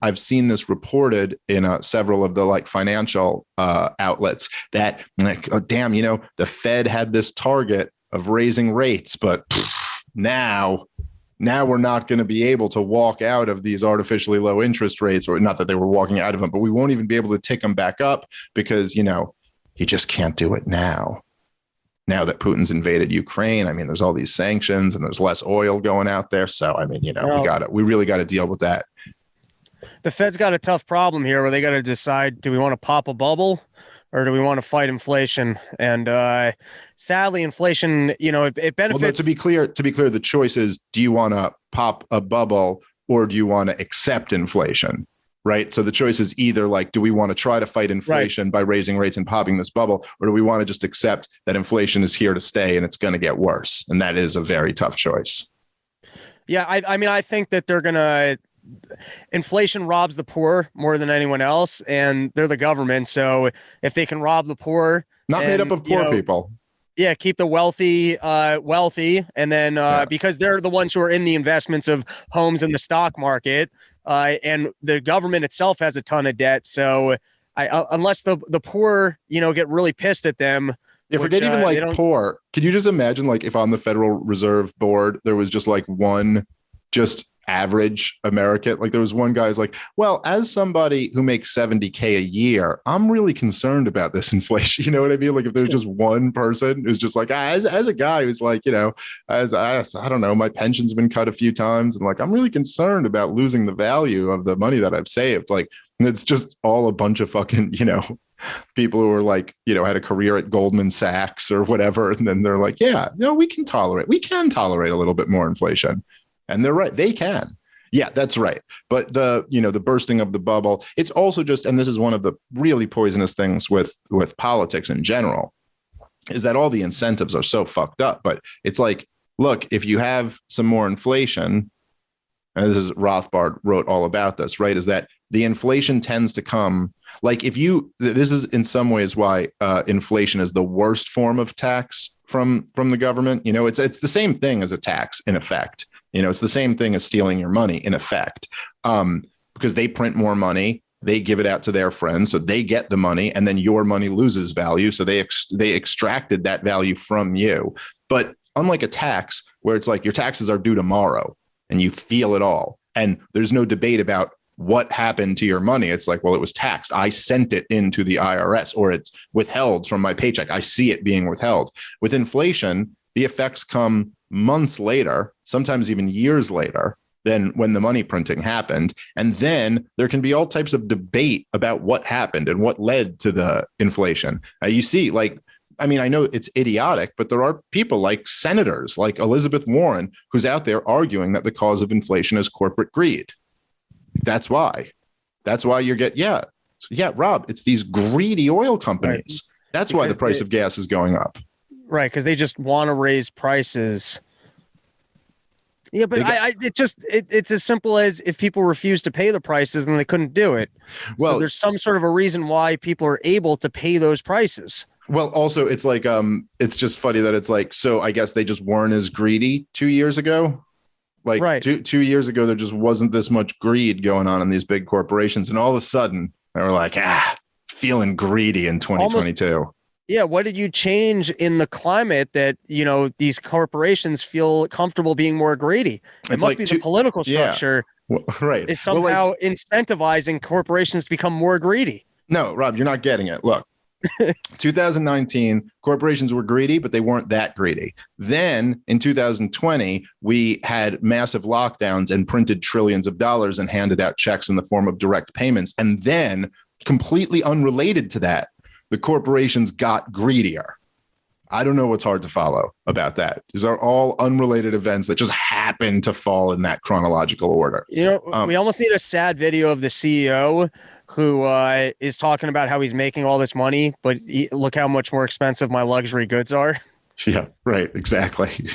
I've seen this reported in several of the like financial outlets that like, oh, damn, the Fed had this target of raising rates, but now we're not going to be able to walk out of these artificially low interest rates, or not that they were walking out of them, but we won't even be able to tick them back up because, you just can't do it now. Now that Putin's invaded Ukraine, I mean, there's all these sanctions and there's less oil going out there. So, I mean, we really got to deal with that. The Fed's got a tough problem here where they got to decide, do we want to pop a bubble or do we want to fight inflation? And sadly, inflation, it benefits. Well, to be clear, the choice is, do you want to pop a bubble or do you want to accept inflation? Right. So the choice is either like, do we want to try to fight inflation by raising rates and popping this bubble, or do we want to just accept that inflation is here to stay and it's going to get worse? And that is a very tough choice. Yeah, I mean, I think that they're going to inflation robs the poor more than anyone else, and they're the government. So if they can rob the poor, made up of poor people. Yeah, keep the wealthy wealthy, and then because they're the ones who are in the investments of homes in the stock market, and the government itself has a ton of debt. So unless the poor, get really pissed at them. Yeah, forget even poor. Could you just imagine like if on the Federal Reserve Board there was just like one just average American, like there was one guy's like, well, as somebody who makes $70K a year, I'm really concerned about this inflation. You know what I mean? Like if there's just one person who's just like, as a guy who's like, as I don't know, my pension's been cut a few times and like, I'm really concerned about losing the value of the money that I've saved. Like, and it's just all a bunch of fucking, people who are like, had a career at Goldman Sachs or whatever. And then they're like, yeah, we can tolerate a little bit more inflation. And they're right. They can. Yeah, that's right. But the bursting of the bubble, it's also just, and this is one of the really poisonous things with politics in general, is that all the incentives are so fucked up. But it's like, look, if you have some more inflation, and this is Rothbard wrote all about this, right? Is that the inflation tends to come like this is in some ways why inflation is the worst form of tax from the government. It's the same thing as a tax in effect. It's the same thing as stealing your money in effect, because they print more money, they give it out to their friends, so they get the money, and then your money loses value. So they extracted that value from you. But unlike a tax, where it's like your taxes are due tomorrow and you feel it all, and there's no debate about what happened to your money. It's like, well, it was taxed. I sent it into the IRS, or it's withheld from my paycheck. I see it being withheld. With inflation, the effects come months later, sometimes even years later than when the money printing happened. And then there can be all types of debate about what happened and what led to the inflation. You see, I know it's idiotic, but there are people like senators like Elizabeth Warren, who's out there arguing that the cause of inflation is corporate greed. That's why you Rob, it's these greedy oil companies. Right. That's why the price of gas is going up. Right, because they just want to raise prices. Yeah, but it's as simple as if people refuse to pay the prices, then they couldn't do it. Well, so there's some sort of a reason why people are able to pay those prices. Well, also, it's like it's just funny that it's like, so I guess they just weren't as greedy 2 years ago. Like right. two years ago, there just wasn't this much greed going on in these big corporations. And all of a sudden, they were like, feeling greedy in 2022. Yeah, what did you change in the climate that, these corporations feel comfortable being more greedy? It must be the political structure is somehow incentivizing corporations to become more greedy. No, Rob, you're not getting it. Look, 2019, corporations were greedy, but they weren't that greedy. Then in 2020, we had massive lockdowns and printed trillions of dollars and handed out checks in the form of direct payments. And then completely unrelated to that, the corporations got greedier. I don't know what's hard to follow about that. These are all unrelated events that just happen to fall in that chronological order. We almost need a sad video of the CEO who is talking about how he's making all this money, but look how much more expensive my luxury goods are. Yeah, right. Exactly.